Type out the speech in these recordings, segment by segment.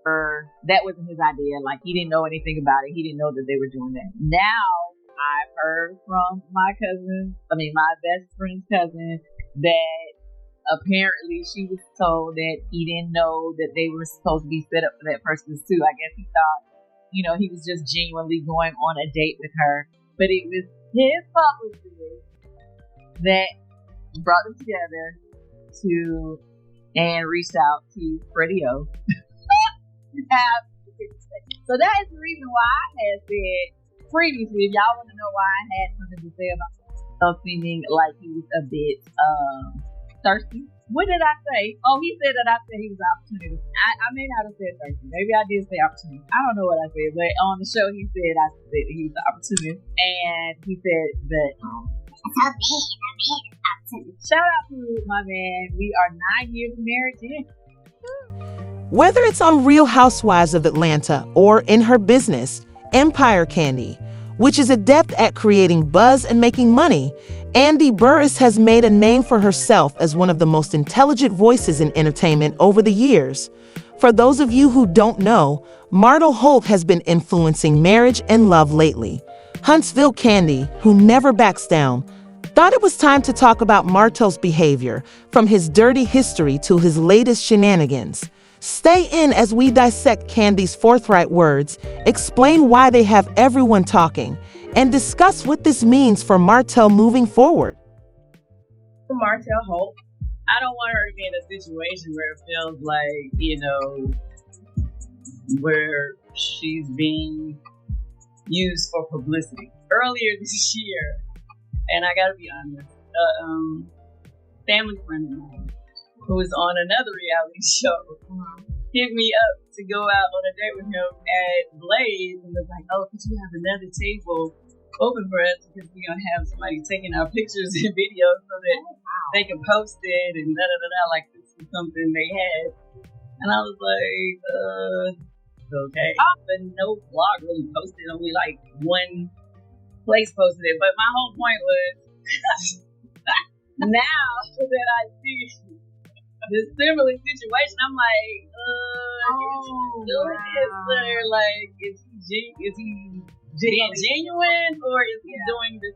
Or that wasn't his idea. Like, he didn't know anything about it. He didn't know that they were doing that. Now I've heard from my best friend's cousin, that apparently she was told that he didn't know that they were supposed to be set up for that person too. I guess he thought, he was just genuinely going on a date with her, but it was his publicist that brought them together and reached out to Freddie O. So that is the reason why I had said previously, if y'all want to know why I had something to say about seeming like he was a bit thirsty. What did I say? Oh, he said that I said he was an opportunity. I may not have said thirsty. Maybe I did say opportunity. I don't know what I said, but on the show he said I said that he was an opportunist, and he said that shout out to my man. We are 9 years of marriage in. Whether it's on Real Housewives of Atlanta or in her business, Empire Kandi, which is adept at creating buzz and making money, Kandi Burruss has made a name for herself as one of the most intelligent voices in entertainment over the years. For those of you who don't know, Martell Holt has been influencing marriage and love lately. Huntsville Kandi, who never backs down, thought it was time to talk about Martell's behavior, from his dirty history to his latest shenanigans. Stay in as we dissect Kandi's forthright words, explain why they have everyone talking, and discuss what this means for Martell moving forward. Martell Holt, I don't want her to be in a situation where it feels like, where she's being used for publicity. Earlier this year, and I gotta be honest, family friend of mine who was on another reality show hit me up to go out on a date with him at Blaze, and was like, oh, could you have another table open for us, because we're gonna have somebody taking our pictures and videos so that they can post it and like this was something they had. And I was like, okay. But no blog really posted, only like one place posted it. But my whole point was now that I see this similar situation, I'm like, is he being genuine, or is he doing this?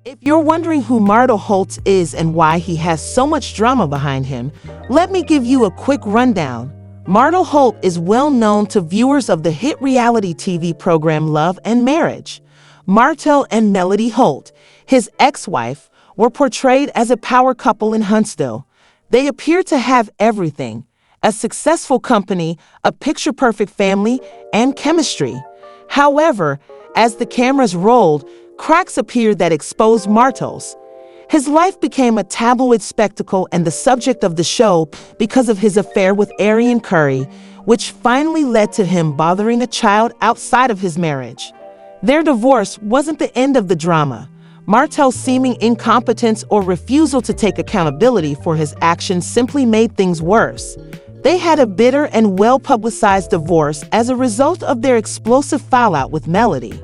If you're wondering who Martell Holt is and why he has so much drama behind him, let me give you a quick rundown. Martell Holt is well known to viewers of the hit reality TV program Love and Marriage. Martell and Melody Holt, his ex-wife, were portrayed as a power couple in Huntsville. They appear to have everything: a successful company, a picture-perfect family, and chemistry. However, as the cameras rolled, cracks appeared that exposed Martell's. His life became a tabloid spectacle and the subject of the show because of his affair with Arian Curry, which finally led to him bothering a child outside of his marriage. Their divorce wasn't the end of the drama. Martell's seeming incompetence or refusal to take accountability for his actions simply made things worse. They had a bitter and well-publicized divorce as a result of their explosive fallout with Melody.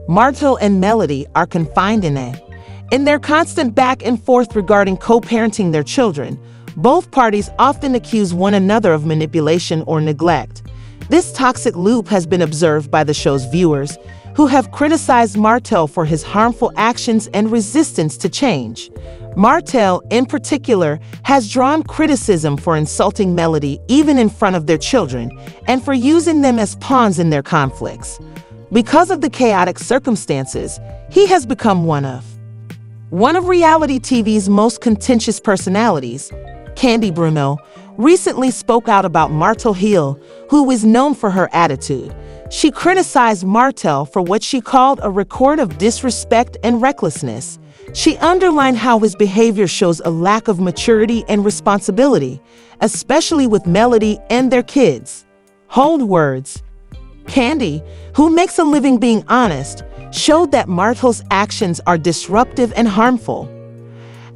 Martell and Melody are confined in their constant back and forth regarding co-parenting their children. Both parties often accuse one another of manipulation or neglect. This toxic loop has been observed by the show's viewers, who have criticized Martell for his harmful actions and resistance to change. Martell, in particular, has drawn criticism for insulting Melody even in front of their children, and for using them as pawns in their conflicts. Because of the chaotic circumstances, he has become one of reality TV's most contentious personalities. Kandi Burruss recently spoke out about Martell Holt, who is known for her attitude. She criticized Martell for what she called a record of disrespect and recklessness. She underlined how his behavior shows a lack of maturity and responsibility, especially with Melody and their kids. Hold words. Kandi, who makes a living being honest, showed that Martell's actions are disruptive and harmful.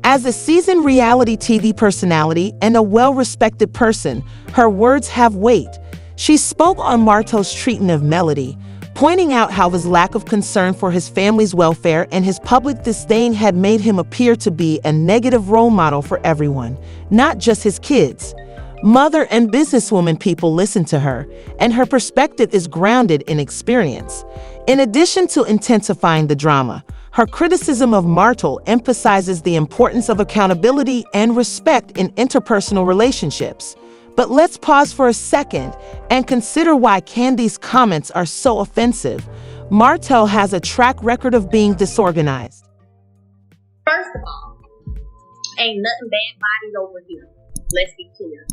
As a seasoned reality TV personality and a well-respected person, her words have weight. She spoke on Martell's treatment of Melody, pointing out how his lack of concern for his family's welfare and his public disdain had made him appear to be a negative role model for everyone, not just his kids. mother and businesswoman, people listen to her, and her perspective is grounded in experience. In addition to intensifying the drama, her criticism of Martell emphasizes the importance of accountability and respect in interpersonal relationships. But let's pause for a second and consider why Kandi's comments are so offensive. Martell has a track record of being disorganized. First of all, ain't nothing bad bodies over here. Let's be clear.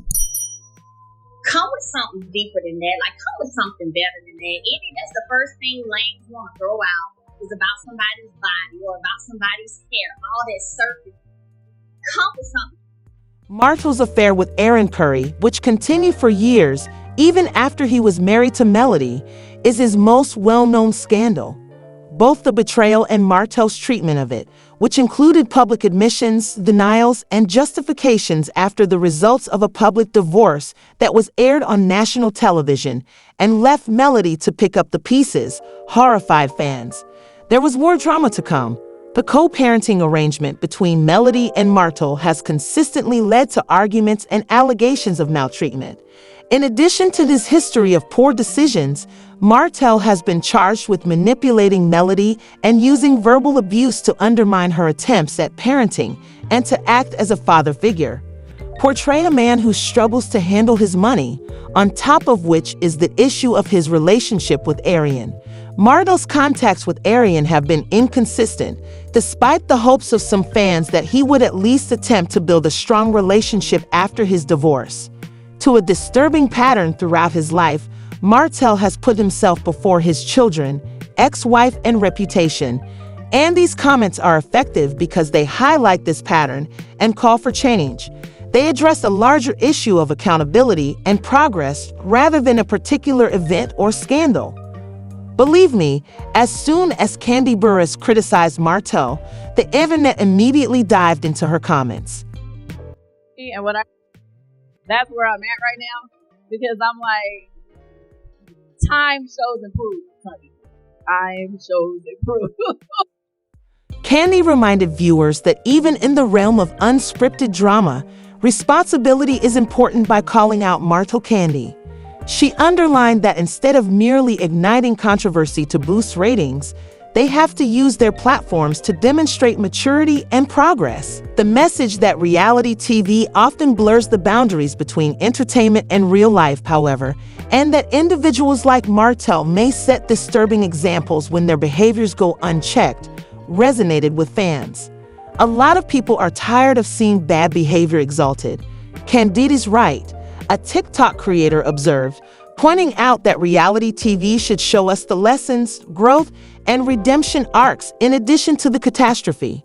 Come with something deeper than that. Like, come with something better than that. That's the first thing lanes want to throw out is about somebody's body or about somebody's hair. All that surface. Come with something. Martell's affair with Erin Curry, which continued for years, even after he was married to Melody, is his most well-known scandal. Both the betrayal and Martell's treatment of it, which included public admissions, denials, and justifications after the results of a public divorce that was aired on national television and left Melody to pick up the pieces, horrified fans. There was more drama to come. The co-parenting arrangement between Melody and Martell has consistently led to arguments and allegations of maltreatment. In addition to this history of poor decisions, Martell has been charged with manipulating Melody and using verbal abuse to undermine her attempts at parenting and to act as a father figure. Portray a man who struggles to handle his money, on top of which is the issue of his relationship with Erin. Martell's contacts with Erin have been inconsistent, despite the hopes of some fans that he would at least attempt to build a strong relationship after his divorce. To a disturbing pattern throughout his life, Martell has put himself before his children, ex-wife, and reputation. And these comments are effective because they highlight this pattern and call for change. They address a larger issue of accountability and progress rather than a particular event or scandal. Believe me, as soon as Kandi Burruss criticized Martell, the internet immediately dived into her comments. And that's where I'm at right now, because I'm like, time shows and proves, honey. Time shows and proves. Kandi reminded viewers that even in the realm of unscripted drama, responsibility is important by calling out Martell Kandi. She underlined that instead of merely igniting controversy to boost ratings, they have to use their platforms to demonstrate maturity and progress. The message that reality TV often blurs the boundaries between entertainment and real life, however, and that individuals like Martell may set disturbing examples when their behaviors go unchecked, resonated with fans. A lot of people are tired of seeing bad behavior exalted. Kandis right, a TikTok creator, observed, pointing out that reality TV should show us the lessons, growth, and redemption arcs in addition to the catastrophe.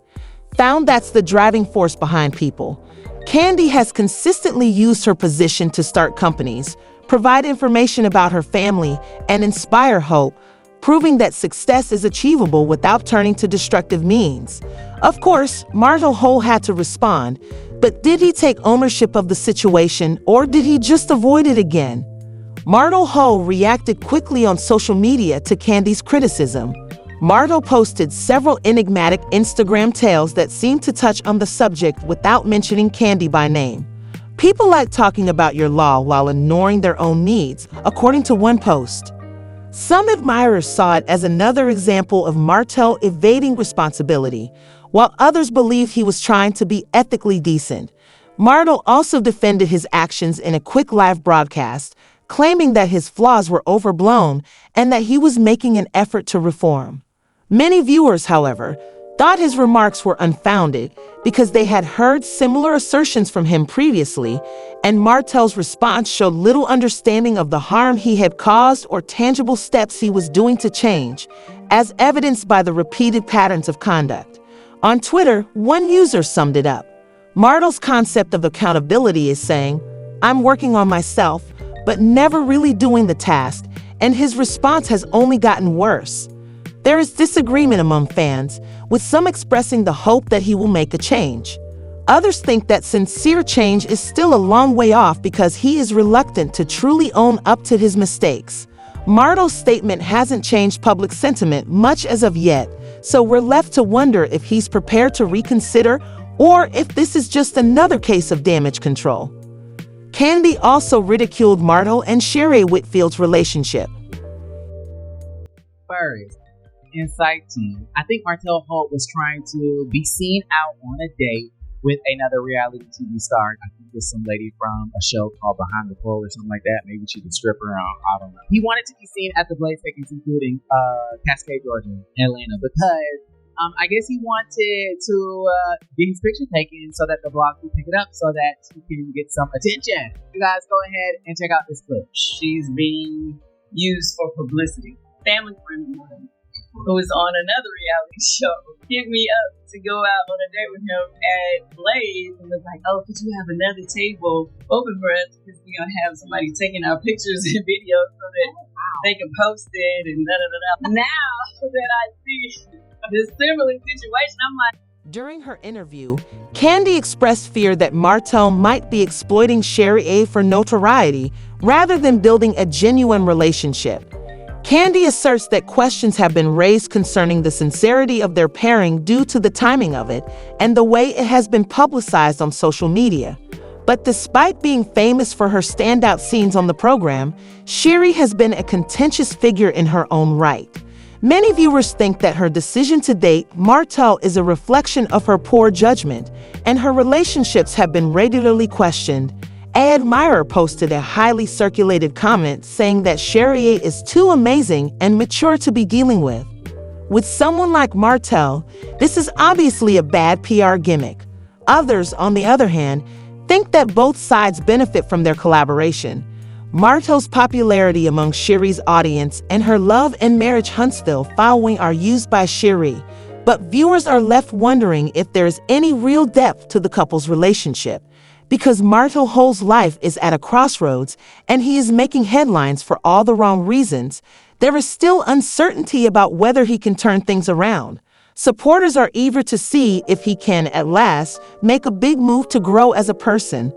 Found that's the driving force behind people. Kandi has consistently used her position to start companies, provide information about her family, and inspire hope, proving that success is achievable without turning to destructive means. Of course, Martell Holt had to respond, but did he take ownership of the situation or did he just avoid it again? Martell Holt reacted quickly on social media to Kandi's criticism. Martell posted several enigmatic Instagram tales that seemed to touch on the subject without mentioning Kandi by name. People like talking about your law while ignoring their own needs, according to one post. Some admirers saw it as another example of Martell evading responsibility, while others believed he was trying to be ethically decent. Martell also defended his actions in a quick live broadcast, claiming that his flaws were overblown and that he was making an effort to reform. Many viewers, however, thought his remarks were unfounded because they had heard similar assertions from him previously, and Martell's response showed little understanding of the harm he had caused or tangible steps he was doing to change, as evidenced by the repeated patterns of conduct. On Twitter, one user summed it up. Martell's concept of accountability is saying, "I'm working on myself," but never really doing the task, and his response has only gotten worse. There is disagreement among fans, with some expressing the hope that he will make a change. Others think that sincere change is still a long way off because he is reluctant to truly own up to his mistakes. Martell's statement hasn't changed public sentiment much as of yet, so we're left to wonder if he's prepared to reconsider or if this is just another case of damage control. Kandi also ridiculed Martel and Sher Whitfield's relationship. First, insight team. I think Martell Holt was trying to be seen out on a date with another reality TV star. I think it's some lady from a show called Behind the Pole or something like that. Maybe she's a stripper. I don't know. He wanted to be seen at the Blaze Takings, including Cascade, Georgia, Atlanta, because I guess he wanted to get his picture taken so that the blog will pick it up so that he can get some attention. You guys go ahead and check out this clip. She's being used for publicity. Family friend of mine who was on another reality show hit me up to go out on a date with him at Blaze and was like, oh, could you have another table open for us because we're going to have somebody taking our pictures and videos so that they can post it and da-da-da-da. Now that I see this similar situation, I'm like, During her interview, Kandi expressed fear that Martel might be exploiting Sher for notoriety rather than building a genuine relationship. Kandi asserts that questions have been raised concerning the sincerity of their pairing due to the timing of it and the way it has been publicized on social media. But despite being famous for her standout scenes on the program, Sher has been a contentious figure in her own right. Many viewers think that her decision to date Martel is a reflection of her poor judgment, and her relationships have been regularly questioned. An admirer posted a highly circulated comment saying that Sher is too amazing and mature to be dealing with. With someone like Martel, this is obviously a bad PR gimmick. Others, on the other hand, think that both sides benefit from their collaboration. Martel's popularity among Sher's audience and her love and marriage Huntsville following are used by Sher, but viewers are left wondering if there is any real depth to the couple's relationship. Because Martell Holt's life is at a crossroads and he is making headlines for all the wrong reasons, there is still uncertainty about whether he can turn things around. Supporters are eager to see if he can, at last, make a big move to grow as a person.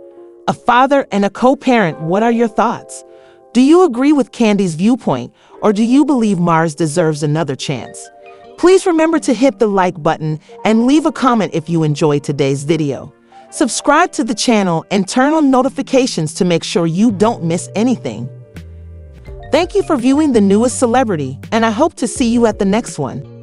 A father and a co-parent, what are your thoughts? Do you agree with Kandi's viewpoint, or do you believe Mars deserves another chance? Please remember to hit the like button and leave a comment if you enjoyed today's video. Subscribe to the channel and turn on notifications to make sure you don't miss anything. Thank you for viewing The Newest Celebrity, and I hope to see you at the next one.